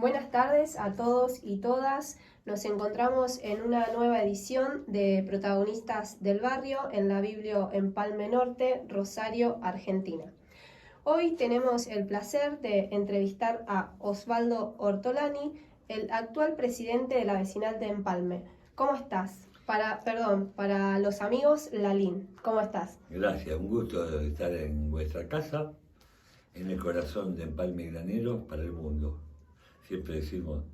Buenas tardes a todos y todas. Nos encontramos en una nueva edición de Protagonistas del Barrio en la Biblio Empalme Norte, Rosario, Argentina. Hoy tenemos el placer de entrevistar a Osvaldo Ortolani, el actual presidente de la vecinal de Empalme. ¿Cómo estás? Para los amigos, Lalín. ¿Cómo estás? Gracias, un gusto estar en vuestra casa, en el corazón de Empalme y Graneros para el mundo. Siempre decimos,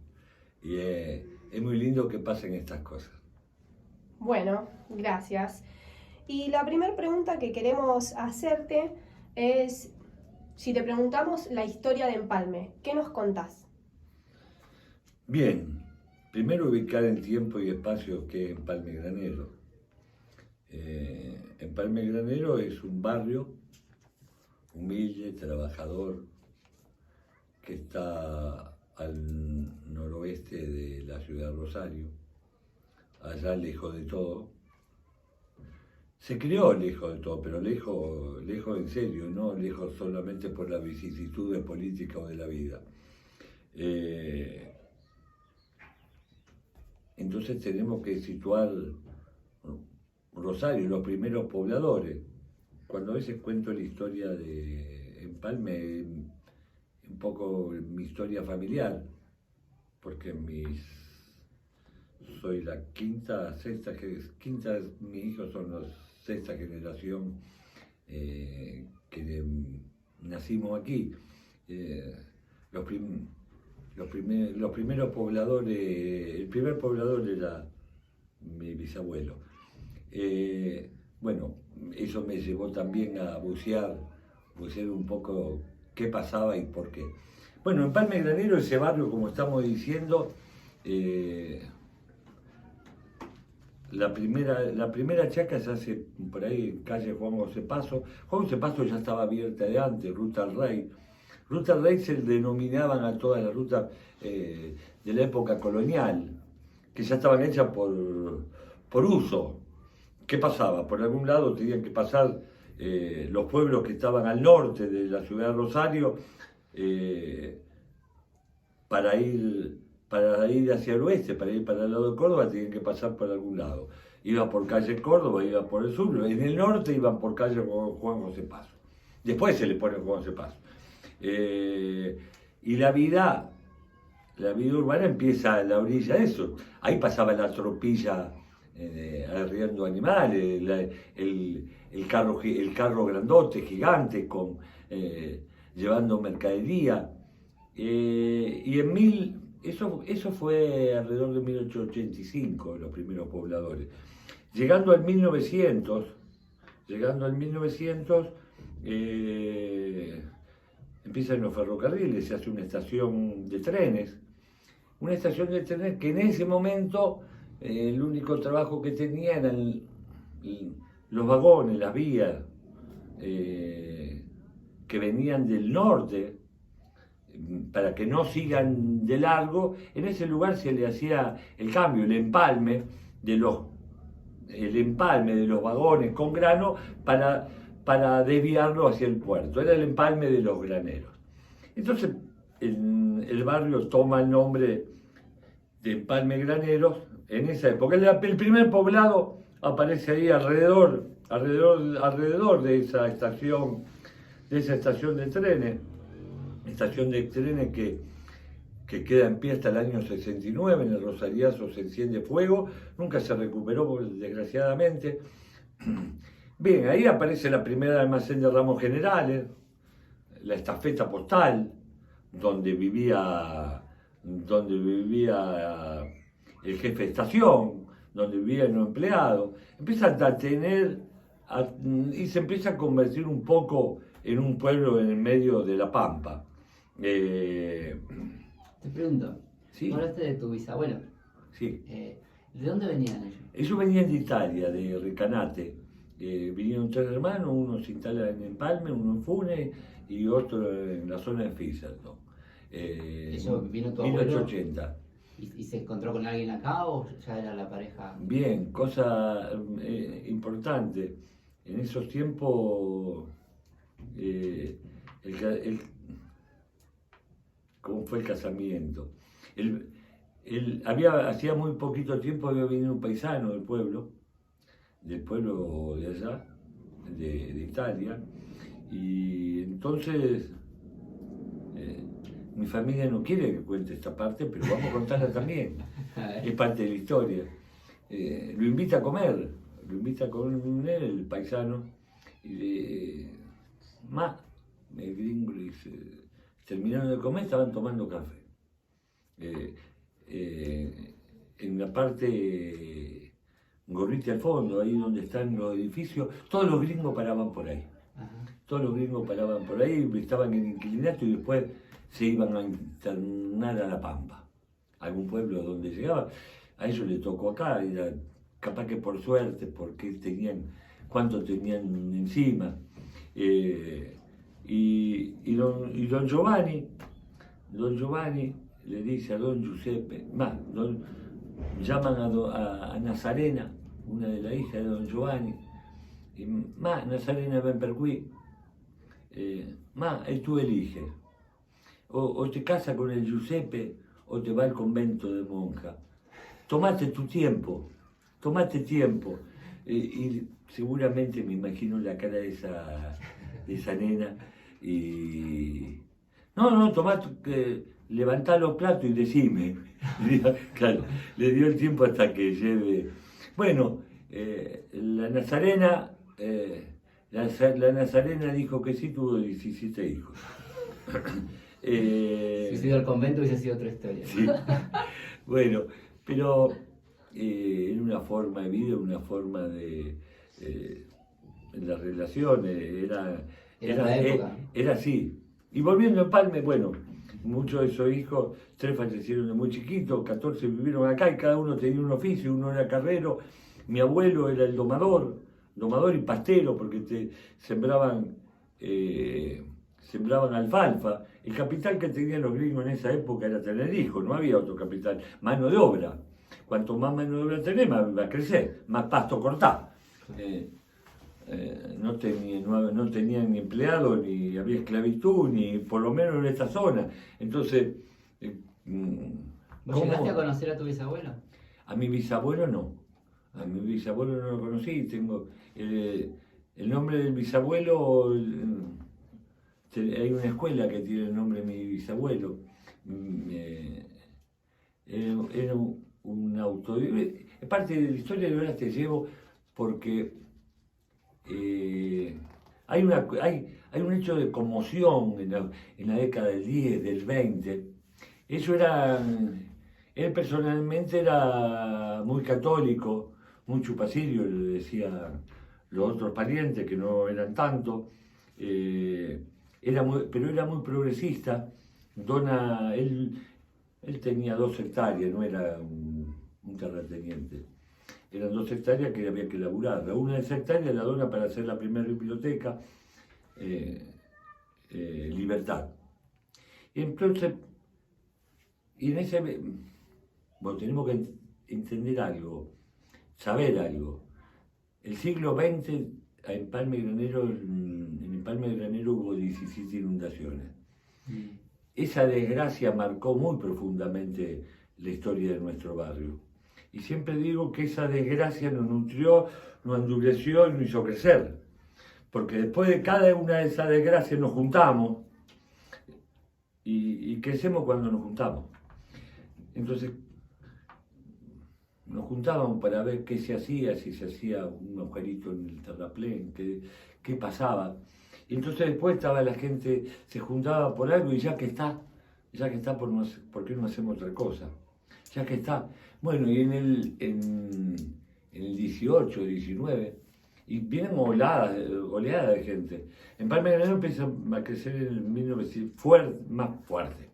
y es muy lindo que pasen estas cosas. Bueno, gracias. Y la primera pregunta que queremos hacerte es, si te preguntamos la historia de Empalme, ¿qué nos contás? Bien, primero ubicar en tiempo y espacio qué es Empalme y Granero. Empalme y Granero es un barrio humilde, trabajador, que está al noroeste de la ciudad de Rosario, allá lejos de todo. Se crió lejos de todo, pero lejos en serio, no lejos solamente por las vicisitudes políticas o de la vida. Entonces tenemos que situar Rosario, los primeros pobladores. Cuando a veces cuento la historia de Empalme, un poco mi historia familiar, porque soy la mis hijos son la sexta generación que nacimos aquí. Los primeros pobladores, el primer poblador era mi bisabuelo. Bueno, eso me llevó también a bucear un poco qué pasaba y por qué. Bueno, Empalme Granero, ese barrio, como estamos diciendo, la primera chaca se hace por ahí en calle Juan José Paso. Juan José Paso ya estaba abierta de antes, Ruta al Rey. Ruta al Rey se denominaban a todas las rutas de la época colonial, que ya estaban hechas por uso. ¿Qué pasaba? Por algún lado tenían que pasar los pueblos que estaban al norte de la ciudad de Rosario para ir hacia el oeste, para ir para el lado de Córdoba, tenían que pasar por algún lado. Iba por calle Córdoba, iba por el sur, en el norte iban por calle Juan José Paso. Después se le pone Juan José Paso. Y la vida urbana empieza a la orilla de eso. Ahí pasaba la tropilla arriando animales, el carro grandote, gigante, llevando mercadería. Eso fue alrededor de 1885, los primeros pobladores. Llegando al 1900, empiezan los ferrocarriles, se hace una estación de trenes que en ese momento el único trabajo que tenía eran los vagones, las vías que venían del norte, para que no sigan de largo. En ese lugar se le hacía el cambio, el empalme de los vagones con grano para desviarlo hacia el puerto. Era el empalme de los graneros. Entonces el barrio toma el nombre de Empalme Graneros en esa época. El primer poblado aparece ahí alrededor de esa estación de trenes. Estación de trenes que queda en pie hasta el año 69, en el Rosariazo se enciende fuego, nunca se recuperó desgraciadamente. Bien, ahí aparece la primera almacén de ramos generales, la estafeta postal, donde vivía el jefe de estación, donde vivían los empleados. Empiezan a y se empieza a convertir un poco en un pueblo en el medio de la pampa. Te pregunto, ¿sí? hablaste de tu bisabuelo. Sí. ¿De dónde venían ellos? Ellos venían de Italia, de Recanate. Vinieron tres hermanos, uno se instala en Empalme, uno en Funes y otro en la zona de Fiserton. ¿Eso vino tu 1880. ¿Y se encontró con alguien acá o ya era la pareja? Bien, cosa importante. En esos tiempos cómo fue el casamiento. Hacía muy poquito tiempo había venido un paisano del pueblo de allá, de Italia, y entonces mi familia no quiere que cuente esta parte, pero vamos a contarla también, es parte de la historia. Lo invita a comer el paisano, y el gringo le dice, terminaron de comer, estaban tomando café. En la parte Gorriti al fondo, ahí donde están los edificios, todos los gringos paraban por ahí. Ajá. Todos los gringos paraban por ahí, estaban en inquilinato y después se iban a internar a La Pampa, algún pueblo donde llegaba. A ellos les tocó acá, era capaz que por suerte, porque cuánto tenían encima. Y don Giovanni le dice a don Giuseppe, llaman a Nazarena, una de las hijas de don Giovanni, y Nazarena ven per qui, y tú eliges, o te casas con el Giuseppe o te va al convento de monja, tomate tiempo, y seguramente me imagino la cara de esa nena, y no, levantá los platos y decime. Claro, le dio el tiempo hasta que lleve. Bueno, la Nazarena dijo que sí, tuvo 17 hijos. Si hubiese ido al convento hubiese sido otra historia. Sí. Bueno, pero era una forma de vida, una forma de las relaciones, era así. Y volviendo a Empalme, bueno, muchos de esos hijos, 3 fallecieron de muy chiquitos, 14 vivieron acá y cada uno tenía un oficio, uno era carrero, mi abuelo era el domador y pastero, porque sembraban alfalfa. El capital que tenían los gringos en esa época era tener hijos, no había otro capital, mano de obra. Cuanto más mano de obra tenés, más va a crecer, más pasto cortá. No tenían ni empleados, ni había esclavitud, ni por lo menos en esta zona. Entonces, ¿vos llegaste a conocer a tu bisabuelo? A mi bisabuelo no. A mi bisabuelo no lo conocí. Tengo el nombre del bisabuelo. Hay una escuela que tiene el nombre de mi bisabuelo. Era un autodidacta. Parte de la historia de ahora te llevo porque hay un hecho de conmoción en la década del 10, del 20. Él personalmente era muy católico, muy chupacirio, le decía los otros parientes que no eran tanto, pero era muy progresista. Él tenía 2 hectáreas, no era un terrateniente. Eran 2 hectáreas que había que laburar. Una de esas hectáreas la dona para hacer la primera biblioteca, Libertad. Y entonces, tenemos que entender algo, saber algo. El siglo XX, en Empalme Granero hubo 17 inundaciones. Esa desgracia marcó muy profundamente la historia de nuestro barrio. Y siempre digo que esa desgracia nos nutrió, nos endureció y nos hizo crecer. Porque después de cada una de esas desgracias nos juntamos y crecemos cuando nos juntamos. Entonces, nos juntábamos para ver qué se hacía, si se hacía un agujerito en el terraplén, qué pasaba. Y entonces después la gente se juntaba por algo y ya que está, ¿por qué no hacemos otra cosa? Ya que está. Bueno, y en el 18, 19, y vienen oleadas de gente. Empalme Granero empieza a crecer en el 1900, más fuerte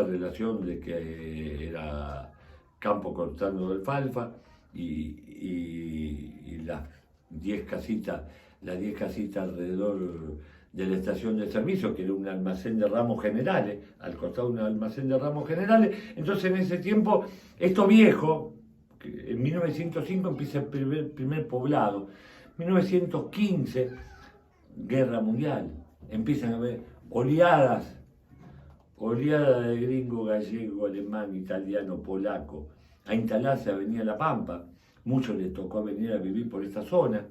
relación de que era campo cortando de alfalfa y las 10 casitas alrededor de la estación de servicio, que era un almacén de ramos generales, al costado de un almacén de ramos generales. Entonces en ese tiempo, esto viejo, en 1905 empieza el primer poblado, 1915, Guerra Mundial, empiezan a haber oleadas oleada de gringo, gallego, alemán, italiano, polaco, a instalarse a Avenida La Pampa. Muchos les tocó venir a vivir por esta zona.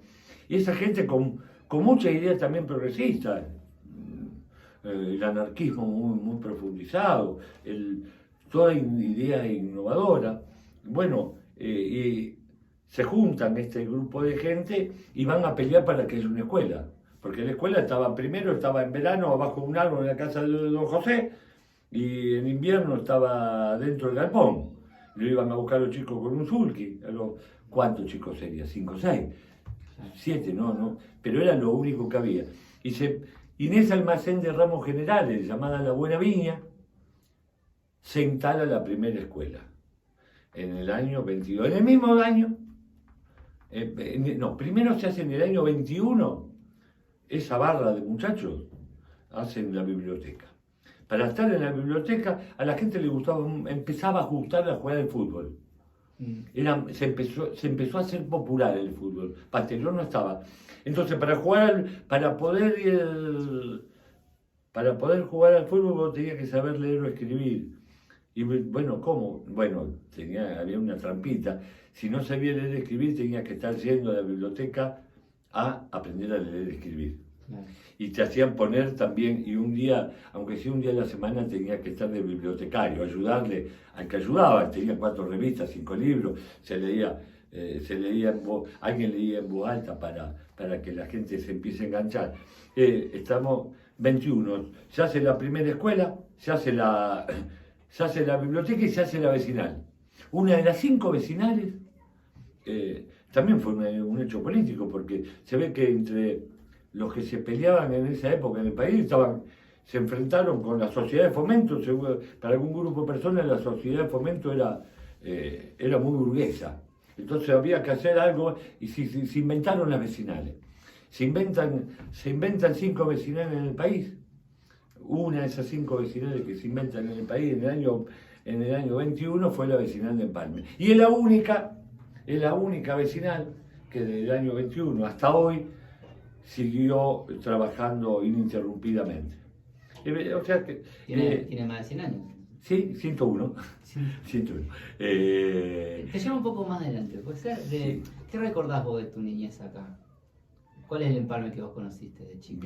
Y esa gente con muchas ideas también progresistas, el anarquismo muy profundizado, toda idea innovadora. Bueno, y se juntan este grupo de gente y van a pelear para que haya una escuela. Porque la escuela estaba en verano abajo de un árbol en la casa de don José, y en invierno estaba dentro del galpón. Lo iban a buscar los chicos con un sulky. ¿Cuántos chicos serían? ¿5 o 6? 7, no. Pero era lo único que había. Y en ese almacén de ramos generales, llamada La Buena Viña, se instala la primera escuela. En el año 22. En el mismo año, primero se hace en el año 21, esa barra de muchachos hacen la biblioteca. Para estar en la biblioteca, a la gente le gustaba, empezaba a gustar la jugada de fútbol. Se empezó a hacer popular el fútbol. Pastelón no estaba. Entonces, para poder jugar al fútbol, vos tenías que saber leer o escribir. Y bueno, ¿cómo? Bueno, había una trampita. Si no sabía leer y escribir, tenía que estar yendo a la biblioteca a aprender a leer y escribir. Claro. Y te hacían poner también, y un día, aunque sea un día a la semana, tenía que estar de bibliotecario, ayudarle al que ayudaba. Tenía 4 revistas, 5 libros, alguien leía en voz alta para que la gente se empiece a enganchar. Estamos 21, se hace la primera escuela, se hace la biblioteca y se hace la vecinal. Una de las 5 vecinales también fue un hecho político, porque se ve que entre los que se peleaban en esa época en el país se enfrentaron con la sociedad de fomento. Para algún grupo de personas la sociedad de fomento era muy burguesa. Entonces había que hacer algo y se inventaron las vecinales. Se inventan 5 vecinales en el país. Una de esas 5 vecinales que se inventan en el país en el año 21 fue la vecinal de Empalme. Y es la única vecinal que desde el año 21 hasta hoy siguió trabajando ininterrumpidamente. O sea que, ¿Tiene más de 100 años? Sí, 101. Sí. 101. Te llevo un poco más adelante, ¿puede ser? Sí. ¿Qué recordás vos de tu niñez acá? ¿Cuál es el Empalme que vos conociste de chico?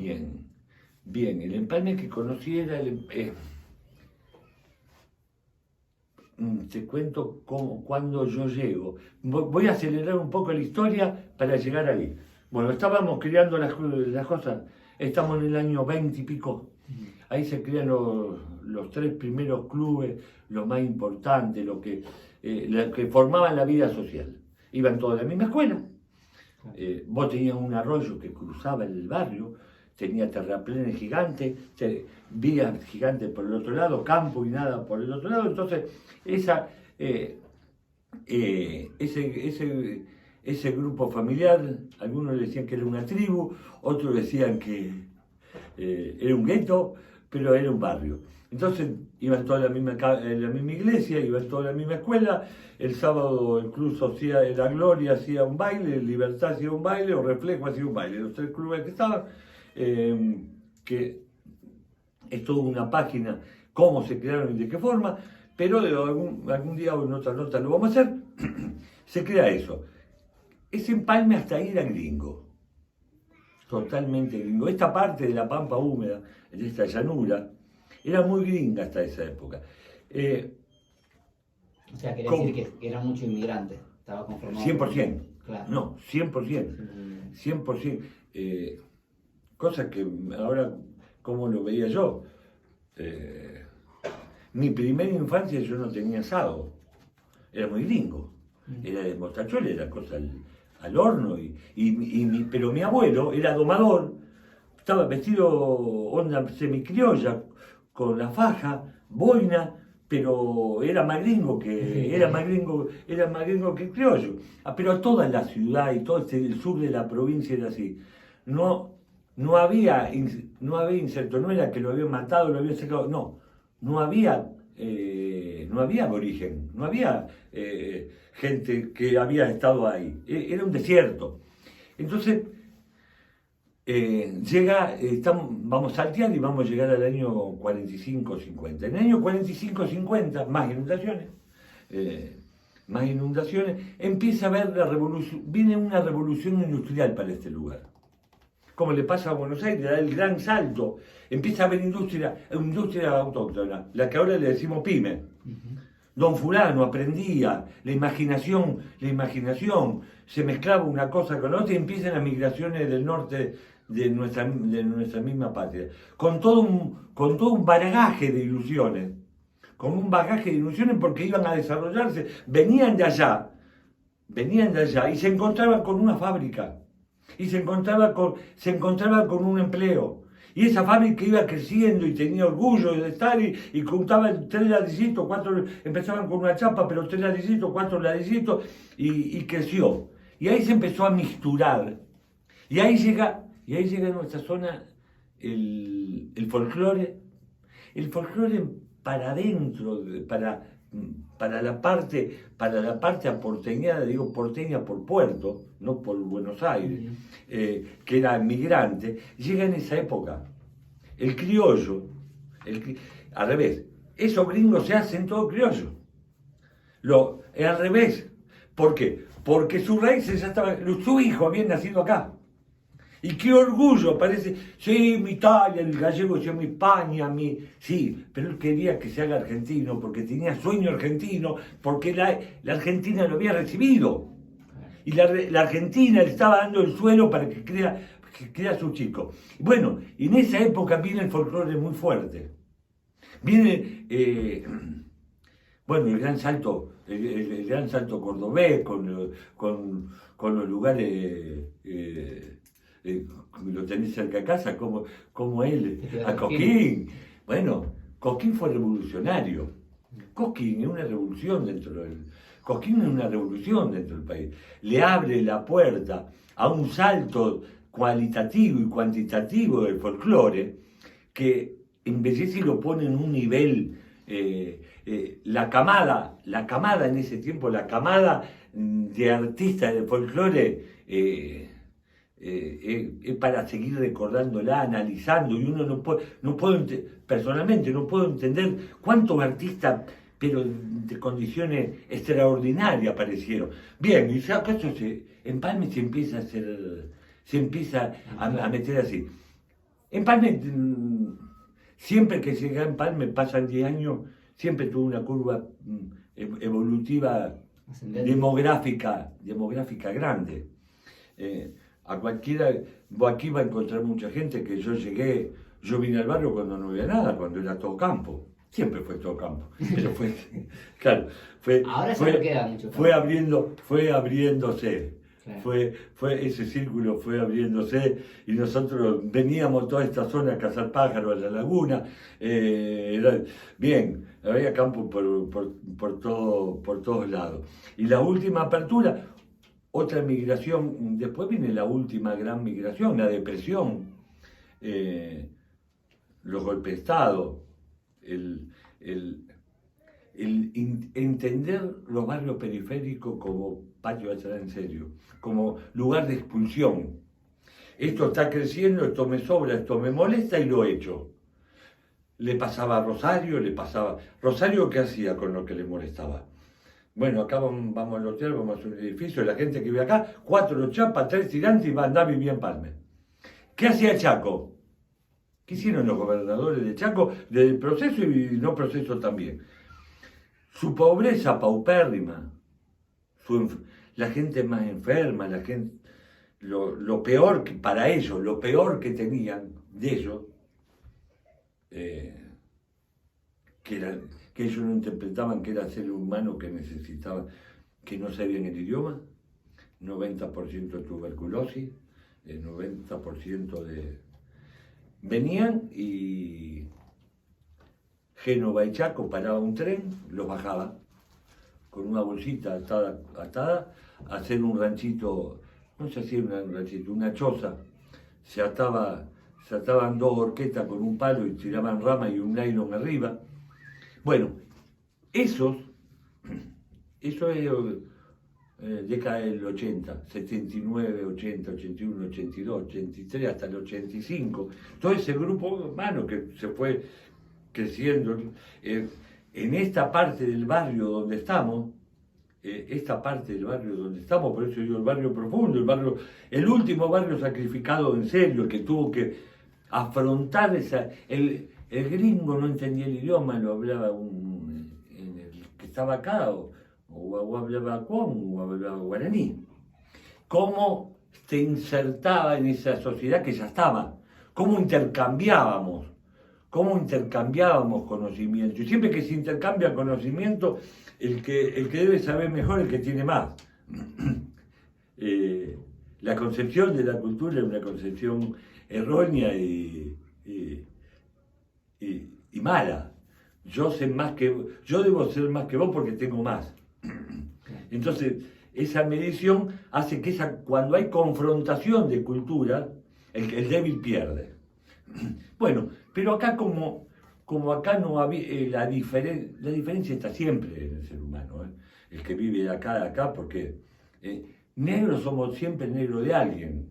Bien, el Empalme que conocí era te cuento cuando yo llego. Voy a acelerar un poco la historia para llegar ahí. Bueno, estábamos creando las cosas, estamos en el año 20 y pico. Ahí se crean los 3 primeros clubes, los más importantes, los que formaban la vida social. Iban todos a la misma escuela. Vos tenías un arroyo que cruzaba el barrio, tenía terraplenes gigantes, vías gigantes por el otro lado, campo y nada por el otro lado. Entonces, ese grupo familiar, algunos decían que era una tribu, otros decían que era un gueto, pero era un barrio. Entonces iban todos en la misma iglesia, iban todos en la misma escuela. El sábado el Club Social La Gloria hacía un baile, Libertad hacía un baile, o Reflejo hacía un baile. Los 3 clubes que estaban, que es toda una página, cómo se crearon y de qué forma, pero algún día o en otra nota lo vamos a hacer. Se crea eso. Ese Empalme hasta ahí era gringo, totalmente gringo. Esta parte de la Pampa húmeda, de esta llanura, era muy gringa hasta esa época. O sea, quería decir que era mucho inmigrante, estaba conformado. 100%, claro. No, 100%. 100%. Cosa que ahora, ¿cómo lo veía yo? Mi primera infancia yo no tenía asado, era muy gringo. Era de mostachuela, era cosa al horno, pero mi abuelo era domador, estaba vestido onda semicriolla, con la faja, boina, pero era más gringo que criollo. Pero toda la ciudad y todo el sur de la provincia era así. No había inserto, no era que lo habían matado, lo habían sacado, no había aborigen, no había gente que había estado ahí, era un desierto. Entonces, vamos a saltear y vamos a llegar al año 45-50. En el año 45-50, más inundaciones, empieza a haber la revolución, viene una revolución industrial para este lugar. Como le pasa a Buenos Aires, da el gran salto, empieza a haber industria autóctona, la que ahora le decimos pyme. Don fulano aprendía, la imaginación, se mezclaba una cosa con otra y empiezan las migraciones del norte de nuestra misma patria, con todo un bagaje de ilusiones, porque iban a desarrollarse, venían de allá y se encontraban con una fábrica, y se encontraban con un empleo. Y esa fábrica iba creciendo y tenía orgullo de estar y contaban 3 ladrillitos, 4, empezaban con una chapa, pero 3 ladrillitos, 4 ladrillitos y creció. Y ahí se empezó a mixturar. Y ahí llega a nuestra zona el folclore. El folclore para adentro, para la parte aporteñada, digo porteña por Puerto, no por Buenos Aires, que era migrante, llega en esa época. El criollo, al revés, esos gringos se hacen todo criollo. Al revés. ¿Por qué? Porque sus raíces ya estaban, su hijo había nacido acá. Y qué orgullo, parece, sí, mi Italia, el gallego decía mi España, sí, pero él quería que se haga argentino, porque tenía sueño argentino, porque la Argentina lo había recibido. Y la Argentina le estaba dando el suelo para que crea su chico. Bueno, y en esa época viene el folclore muy fuerte. Viene, bueno, el gran salto cordobés, con los lugares... lo tenés cerca de casa, como él, a Cosquín. Bueno, Cosquín fue revolucionario. Cosquín es una revolución dentro del país. Le abre la puerta a un salto cualitativo y cuantitativo del folclore que embellece y lo pone en un nivel. La camada en ese tiempo, la camada de artistas del folclore, es para seguir recordándola, analizando, y uno personalmente no puedo entender cuántos artistas, pero de condiciones extraordinarias aparecieron. Bien, y acaso Empalme se empieza a hacer, a meter así. Empalme, siempre que llega a Empalme, pasan 10 años, siempre tuvo una curva evolutiva, demográfica grande. A cualquiera, aquí va a encontrar mucha gente que yo vine al barrio cuando no había nada, cuando era todo campo. Siempre fue todo campo, pero claro, ahora ya no queda mucho campo. Fue abriéndose, claro. Ese círculo fue abriéndose y nosotros veníamos a toda esta zona a cazar pájaros, a la laguna, bien, había campo por todos lados. Y la última apertura, otra migración, después viene la última gran migración, la depresión, los golpes de Estado, entender los barrios periféricos como patio de atrás en serio, como lugar de expulsión. Esto está creciendo, esto me sobra, esto me molesta y lo echo. Le pasaba a Rosario, Rosario, ¿qué hacía con lo que le molestaba? Bueno, acá vamos al hotel, vamos a hacer un edificio, la gente que vive acá, 4 chapas, 3 tirantes y va a andar a vivir en Empalme. ¿Qué hacía Chaco? ¿Qué hicieron los gobernadores de Chaco del proceso y no proceso también? Su pobreza paupérrima, la gente más enferma, lo peor que para ellos, lo peor que tenían de ellos, que ellos no interpretaban que era ser humano que necesitaban, que no sabían el idioma, 90% de tuberculosis, 90% de... Venían y Génova y Chaco paraba un tren, los bajaba con una bolsita atada a hacer un ranchito, no sé si era un ranchito, una choza, se ataban 2 horquetas con un palo y tiraban rama y un nylon arriba. Bueno, eso es década del 80, 79, 80, 81, 82, 83, hasta el 85. Todo ese grupo humano que se fue creciendo. En esta parte del barrio donde estamos, por eso digo el barrio profundo, el último barrio sacrificado en serio, que tuvo que afrontar el gringo no entendía el idioma, lo hablaba el que estaba acá, o hablaba con, o hablaba guaraní. ¿Cómo se insertaba en esa sociedad que ya estaba? ¿Cómo intercambiábamos conocimiento? Y siempre que se intercambia conocimiento, el que debe saber mejor, el que tiene más. La concepción de la cultura es una concepción errónea y mala. Yo debo ser más que vos porque tengo más. Entonces, esa medición hace que cuando hay confrontación de cultura, el débil pierde. Bueno, pero acá como acá no había, la diferencia está siempre en el ser humano, el que vive de acá, porque negros somos siempre negros de alguien.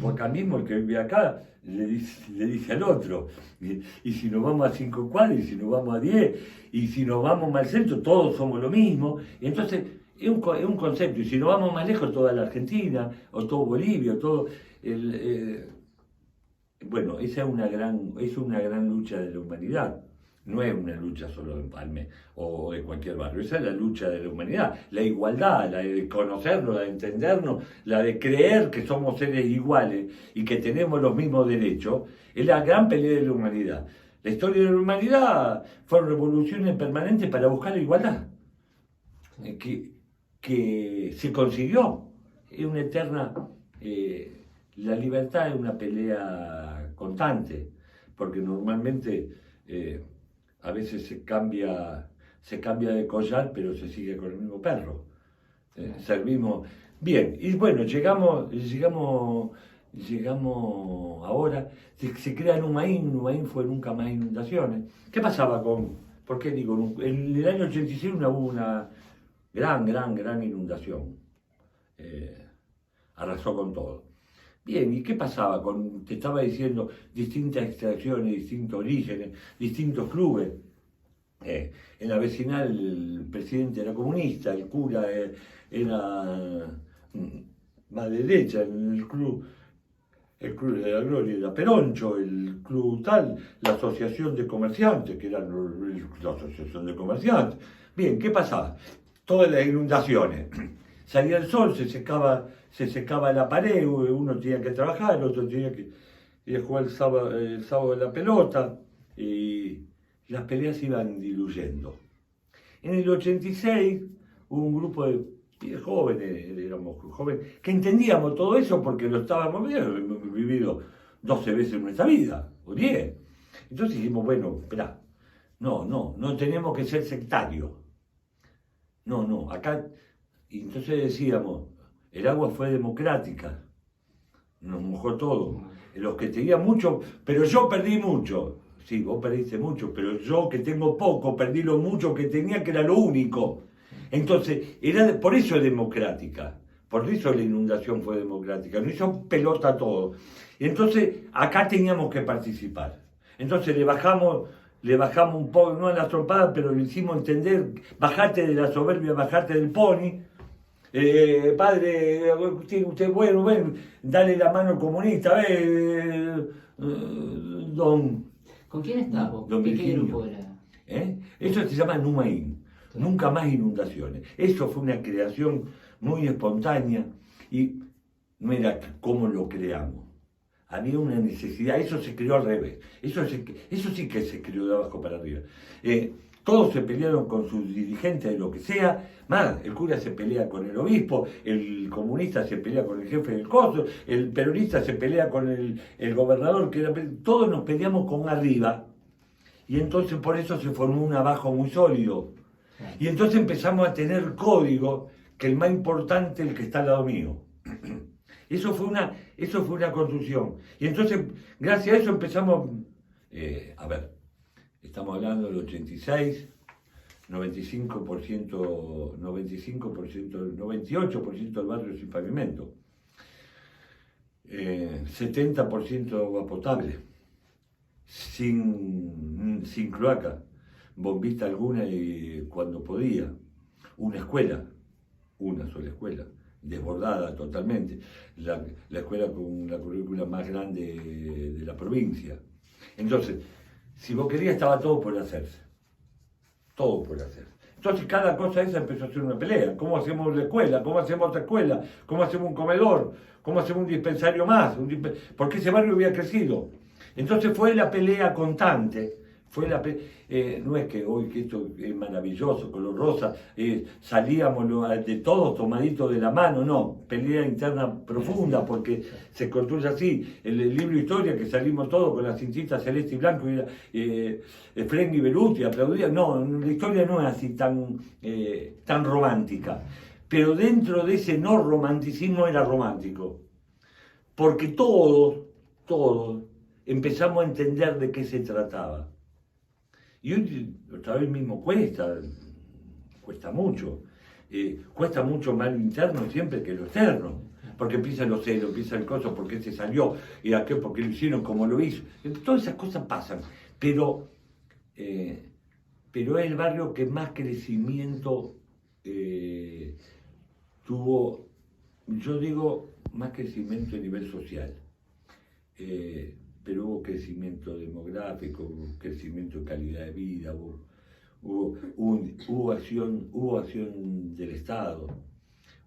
Porque acá mismo el que vive acá le dice al otro, y si nos vamos a 5 cuadras, y si nos vamos a 10, y si nos vamos más al centro, todos somos lo mismo. Y entonces es un concepto, y si nos vamos más lejos, toda la Argentina, o todo Bolivia, o todo bueno, esa es una gran lucha de la humanidad. No es una lucha solo de Empalme o de cualquier barrio, esa es la lucha de la humanidad, la igualdad, la de conocernos, la de entendernos, la de creer que somos seres iguales y que tenemos los mismos derechos, es la gran pelea de la humanidad. La historia de la humanidad fueron revoluciones permanentes para buscar la igualdad, que se consiguió. Es una eterna... la libertad es una pelea constante, porque normalmente a veces se cambia de collar, pero se sigue con el mismo perro. Servimos bien, y bueno, llegamos ahora, se crea Numaín fue nunca más inundaciones. ¿Qué pasaba por qué digo, en el año 86 hubo una gran inundación, arrasó con todo. Bien, ¿y qué pasaba te estaba diciendo, distintas extracciones, distintos orígenes, distintos clubes? En la vecinal el presidente era comunista, el cura era más derecha, en el club de la Gloria era Peroncho, el club tal, la asociación de comerciantes, que era la asociación de comerciantes. Bien, ¿qué pasaba? Todas las inundaciones. Salía el sol, se secaba la pared, uno tenía que trabajar, el otro tenía que ir a jugar el sábado la pelota, y las peleas iban diluyendo. En el 86 hubo un grupo de jóvenes, éramos jóvenes, que entendíamos todo eso porque lo estábamos hemos vivido 12 veces en nuestra vida, o 10. Entonces dijimos, bueno, esperá, no tenemos que ser sectarios. No, acá... Y entonces decíamos, el agua fue democrática, nos mojó todo. Los que tenían mucho, pero yo perdí mucho. Sí, vos perdiste mucho, pero yo que tengo poco, perdí lo mucho que tenía, que era lo único. Entonces, por eso es democrática, por eso la inundación fue democrática, no hizo pelota todo. Y entonces, acá teníamos que participar. Entonces le bajamos un poco, no a las trompadas, pero le hicimos entender, bajate de la soberbia, bajate del pony. Padre, usted bueno, dale la mano al comunista, don... ¿Con quién estás vos? ¿Qué grupo era? Eso se llama Numaín, nunca más inundaciones. Eso fue una creación muy espontánea y no era cómo lo creamos. Había una necesidad, eso se creó al revés, eso sí que se creó de abajo para arriba. Todos se pelearon con sus dirigentes de lo que sea, más, el cura se pelea con el obispo, el comunista se pelea con el jefe del coso, el peronista se pelea con el gobernador, todos nos peleamos con arriba, y entonces por eso se formó un abajo muy sólido. Y entonces empezamos a tener código, que el más importante es el que está al lado mío. Eso fue una construcción. Y entonces, gracias a eso empezamos, estamos hablando del 86, 98% del barrio sin pavimento, 70% agua potable, sin cloaca, bombista alguna y cuando podía, una sola escuela, desbordada totalmente, la escuela con la currícula más grande de la provincia. Entonces, si vos querías, estaba todo por hacerse. Todo por hacer. Entonces cada cosa esa empezó a ser una pelea. ¿Cómo hacemos la escuela? ¿Cómo hacemos otra escuela? ¿Cómo hacemos un comedor? ¿Cómo hacemos un dispensario más? Porque ese barrio había crecido. Entonces fue la pelea constante. No es que hoy que esto es maravilloso, color rosa, salíamos de todos tomaditos de la mano, no, pelea interna profunda, porque se construye así. El libro Historia, que salimos todos con la cintita celeste y blanco, y Frenk y Beruti aplaudían. No, la historia no es así tan romántica. Pero dentro de ese no romanticismo era romántico, porque todos empezamos a entender de qué se trataba. Y hoy otra vez mismo cuesta mucho. Cuesta mucho más lo interno siempre que lo externo. Porque empiezan los celos, empieza el coso, porque se salió, y aquel porque lo hicieron como lo hizo. Todas esas cosas pasan. Pero es el barrio que más crecimiento tuvo, yo digo, más crecimiento a nivel social. Pero hubo crecimiento demográfico, hubo crecimiento de calidad de vida, hubo acción del Estado,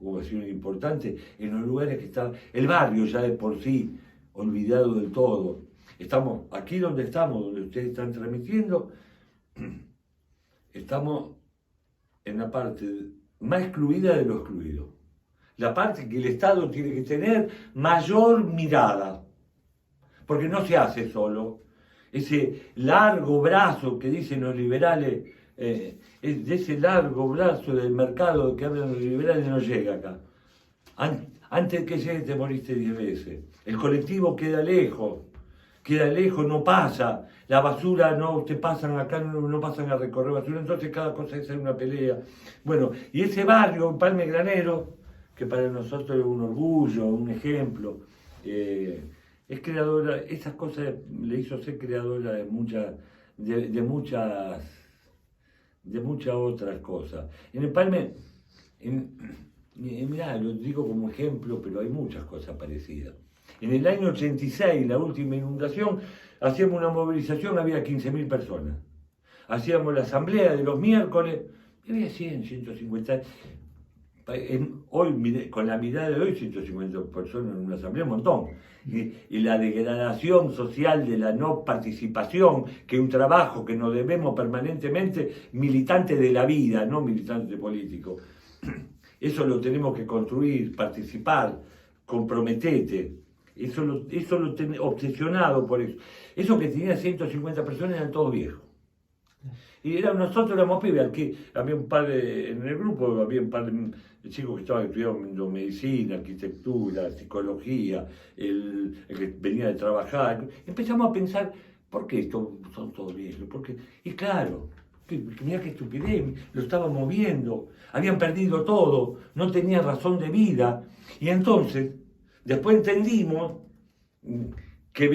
hubo acción importante en los lugares que estaba, el barrio ya de por sí, olvidado del todo. Estamos aquí donde ustedes están transmitiendo, estamos en la parte más excluida de lo excluido, la parte que el Estado tiene que tener mayor mirada. Porque no se hace solo. Ese largo brazo que dicen los liberales, de ese largo brazo del mercado que hablan los liberales no llega acá. Antes que llegue te moriste 10 veces. El colectivo queda lejos, no pasa. La basura no te pasan acá, no pasan a recorrer basura. Entonces cada cosa es una pelea. Bueno, y ese barrio, Empalme Granero, que para nosotros es un orgullo, un ejemplo, es creadora, esas cosas le hizo ser creadora de muchas otras cosas. En Empalme, mirá, lo digo como ejemplo, pero hay muchas cosas parecidas. En el año 86, la última inundación, hacíamos una movilización, había 15.000 personas. Hacíamos la asamblea de los miércoles, y había 100, 150. Hoy, con la mirada de hoy, 150 personas en una asamblea, un montón. Y la degradación social de la no participación, que es un trabajo que nos debemos permanentemente, militantes de la vida, no militantes políticos. Eso lo tenemos que construir, participar, comprometete. Obsesionado por eso. Eso que tenía 150 personas eran todos viejos. Y nosotros éramos pibes, aquí había un par en el grupo, había un par de chicos que estaban estudiando medicina, arquitectura, psicología, el que venía de trabajar. Empezamos a pensar, ¿por qué son todos viejos? Y claro, mira qué estupidez, lo estábamos viendo, habían perdido todo, no tenían razón de vida. Y entonces, después entendimos que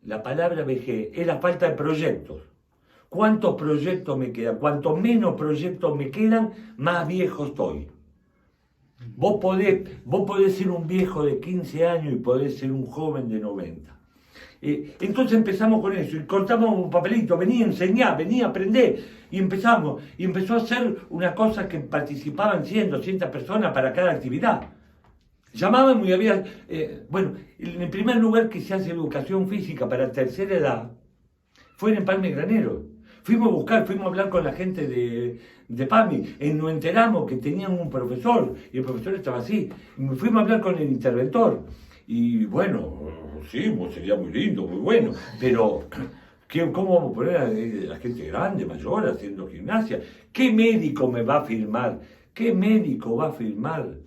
la palabra vejez es la falta de proyectos. ¿Cuántos proyectos me quedan? Cuanto menos proyectos me quedan, más viejo estoy. Vos podés ser un viejo de 15 años y podés ser un joven de 90. Entonces empezamos con eso, y cortamos un papelito, venía a enseñar, venía a aprender, y empezó a ser una cosa que participaban 100, 200 personas para cada actividad. Llamábamos y había, en el primer lugar que se hace educación física para tercera edad fue en Empalme Granero. Fuimos a hablar con la gente de PAMI, y nos enteramos que tenían un profesor, y el profesor estaba así. Fuimos a hablar con el interventor, y bueno, sí, sería muy lindo, muy bueno, pero ¿cómo vamos a poner a la gente grande, mayor, haciendo gimnasia? ¿Qué médico me va a filmar? ¿Qué médico va a filmar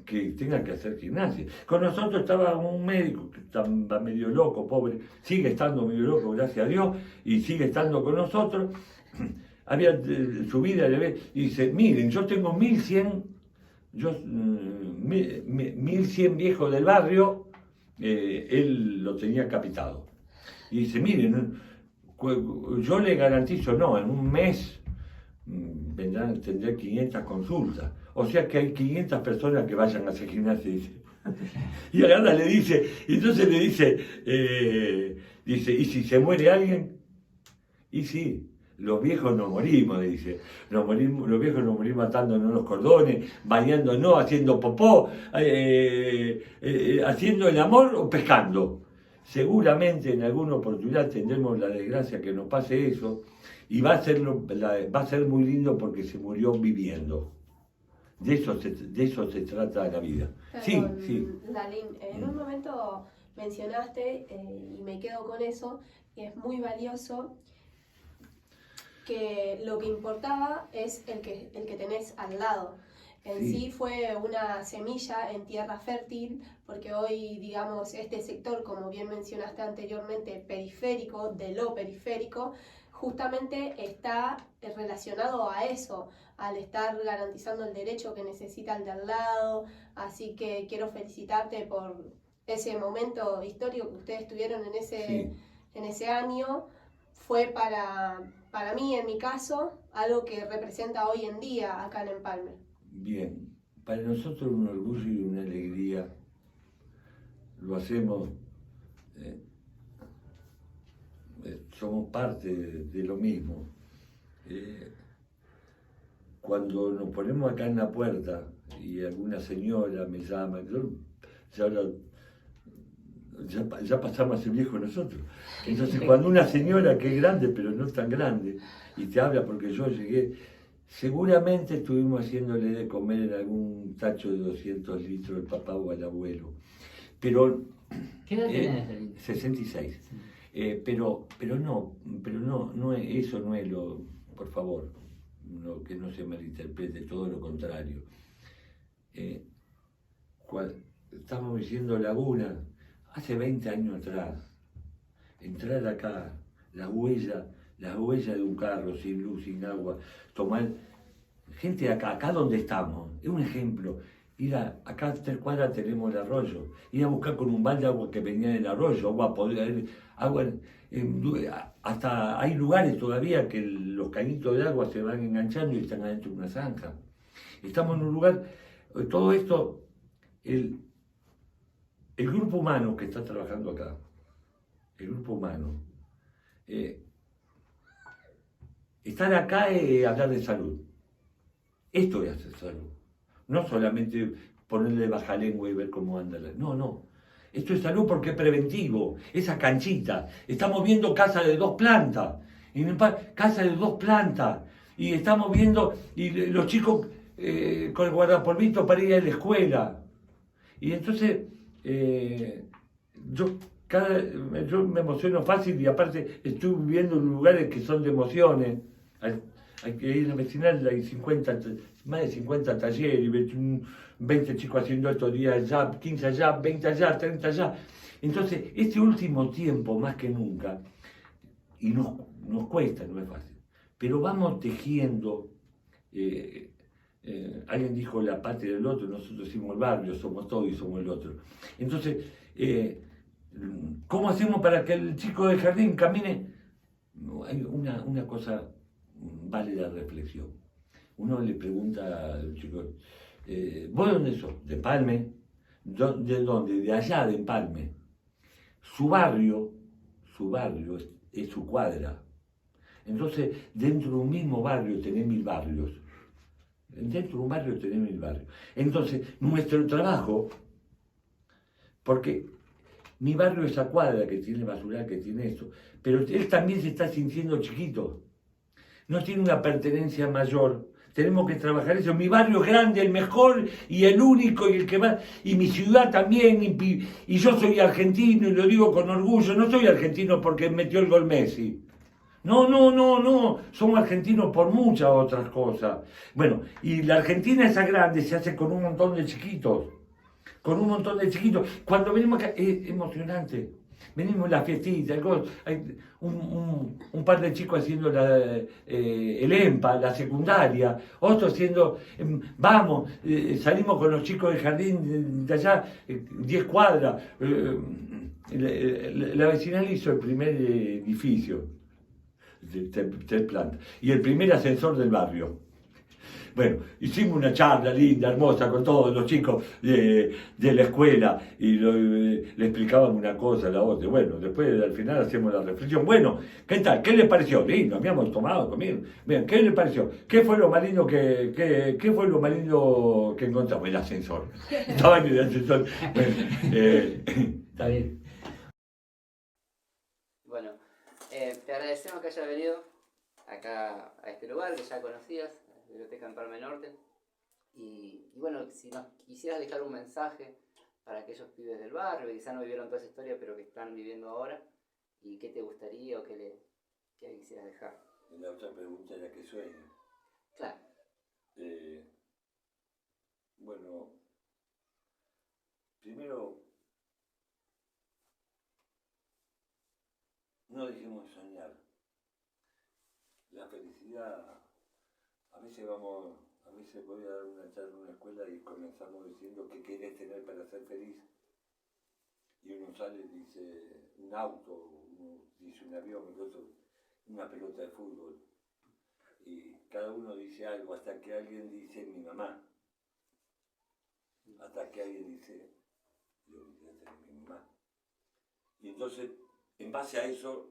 que tenga que hacer gimnasia. Con nosotros estaba un médico que estaba medio loco, pobre, sigue estando medio loco, gracias a Dios, y sigue estando con nosotros. Había su vida, y dice, miren, yo tengo 1100, 1100 viejos del barrio, él lo tenía capitado. Y dice, miren, yo le garantizo, no, en un mes tendré 500 consultas. O sea que hay 500 personas que vayan a hacer gimnasia, dice. Y agarra le dice, entonces le dice, ¿y si se muere alguien? Y sí, los viejos no morimos, dice. Los viejos no morimos atándonos los cordones, bañándonos, haciendo popó, haciendo el amor o pescando. Seguramente en alguna oportunidad tendremos la desgracia que nos pase eso, y va a ser muy lindo porque se murió viviendo. De eso se trata la vida. Sí, sí. Lalín, en un momento mencionaste, y me quedo con eso, y es muy valioso, que lo que importaba es el que tenés al lado. En sí fue una semilla en tierra fértil, porque hoy, digamos, este sector, como bien mencionaste anteriormente, periférico, de lo periférico, justamente está relacionado a eso, al estar garantizando el derecho que necesita el de al lado. Así que quiero felicitarte por ese momento histórico que ustedes tuvieron en ese año. Fue para mí, en mi caso, algo que representa hoy en día acá en Empalme. Bien, para nosotros un orgullo y una alegría. Lo hacemos, somos parte de lo mismo. Cuando nos ponemos acá en la puerta y alguna señora me llama, ya pasamos a ser viejos nosotros. Entonces cuando una señora que es grande, pero no tan grande, y te habla porque yo llegué, seguramente estuvimos haciéndole de comer en algún tacho de 200 litros al papá o al abuelo. Pero, ¿qué edad tenés? 66. Pero no, eso no es lo, por favor, que no se malinterprete, todo lo contrario. Estamos diciendo Laguna, hace 20 años atrás, entrar acá, la huella de un carro sin luz, sin agua, tomar gente acá donde estamos, es un ejemplo. Acá a 3 cuadras tenemos el arroyo, ir a buscar con un balde agua que venía del arroyo, hasta hay lugares todavía que los cañitos de agua se van enganchando y están adentro de una zanja. Estamos en un lugar, todo esto, el grupo humano que está trabajando acá, el grupo humano, estar acá es hablar de salud. Esto es hacer salud. No solamente ponerle baja lengua y ver cómo anda. No. Esto es salud porque es preventivo. Esa canchita. Estamos viendo casa de 2 plantas. Casa de 2 plantas. Y estamos viendo los chicos con el guardapolvito para ir a la escuela. Y entonces yo me emociono fácil, y aparte estoy viviendo en lugares que son de emociones. Hay que ir a la vecinal, hay más de 50 talleres, 20 chicos haciendo estos días allá, 15 allá, 20 allá, 30 allá. Entonces, este último tiempo, más que nunca, y nos cuesta, no es fácil, pero vamos tejiendo. Alguien dijo la patria del otro, nosotros somos el barrio, somos todo y somos el otro. Entonces, ¿cómo hacemos para que el chico del jardín camine? Hay una cosa vale la reflexión. Uno le pregunta a los chicos, ¿vos de dónde sos? ¿De Empalme? ¿De dónde? De allá, de Empalme. Su barrio es su cuadra. Entonces, dentro de un mismo barrio tenés 1000 barrios. Dentro de un barrio tenés 1000 barrios. Entonces, nuestro trabajo, porque mi barrio es esa cuadra que tiene basural, que tiene esto, pero él también se está sintiendo chiquito. No tiene una pertenencia mayor. Tenemos que trabajar eso. Mi barrio es grande, el mejor y el único y el que más. Y mi ciudad también. Y yo soy argentino y lo digo con orgullo. No soy argentino porque metió el gol Messi. No, somos argentinos por muchas otras cosas. Bueno, y la Argentina esa grande se hace con un montón de chiquitos, Cuando venimos acá es emocionante. Venimos a la fiestita, hay un par de chicos haciendo el EMPA, la secundaria, otros haciendo, salimos con los chicos del jardín de allá, 10 cuadras. La vecinal hizo el primer edificio de planta y el primer ascensor del barrio. Bueno, hicimos una charla linda, hermosa, con todos los chicos de la escuela y le explicábamos una cosa a la otra. Bueno, después al final hacemos la reflexión. Bueno, ¿qué tal? ¿Qué les pareció? Lindo, habíamos tomado, comido. Bien, ¿qué les pareció? ¿Qué fue lo más lindo qué fue lo más lindo que encontramos? El ascensor. Estaba en el ascensor. Bueno, Está bien. Bueno, te agradecemos que hayas venido acá a este lugar que ya conocías, la Biblioteca Empalme Norte. Y bueno, si nos quisieras dejar un mensaje para aquellos pibes del barrio que quizás no vivieron toda esa historia, pero que están viviendo ahora, y qué te gustaría o qué le quisieras dejar. La otra pregunta era qué sueño. Claro. Bueno, primero, no dejemos de soñar. La felicidad, a veces voy a dar una charla en una escuela y comenzamos diciendo qué querés tener para ser feliz. Y uno sale y dice un auto, uno dice un avión, el otro una pelota de fútbol. Y cada uno dice algo hasta que alguien dice mi mamá. Hasta que alguien dice yo quisiera tener mi mamá. Y entonces, en base a eso,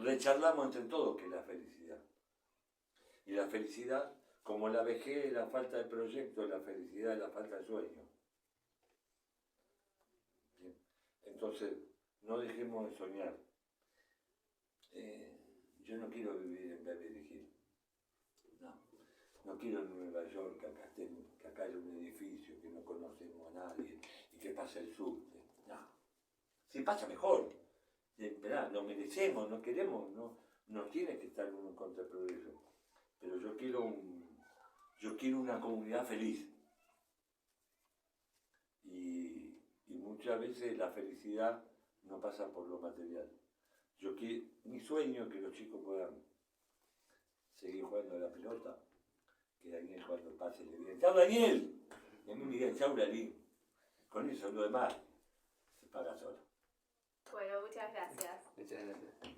recharlamos entre todos que es la felicidad. Y la felicidad, como la vejez, la falta de proyecto, la felicidad es la falta de sueño. ¿Sí? Entonces, no dejemos de soñar. Yo no quiero vivir en Beverly Hills. No quiero en Nueva York, que acá haya un edificio, que no conocemos a nadie y que pase el subte. No. Si pasa mejor. Esperá, lo merecemos, no queremos, no tiene que estar uno en contra del progreso. Pero yo quiero una comunidad feliz. Y muchas veces la felicidad no pasa por lo material. Mi sueño es que los chicos puedan seguir jugando a la pelota, que Daniel cuando pase le diga, ¡chao Daniel! Y a mí me digan, ¡chao Lalín! Con eso lo demás se paga solo. Bueno, muchas gracias. Muchas gracias.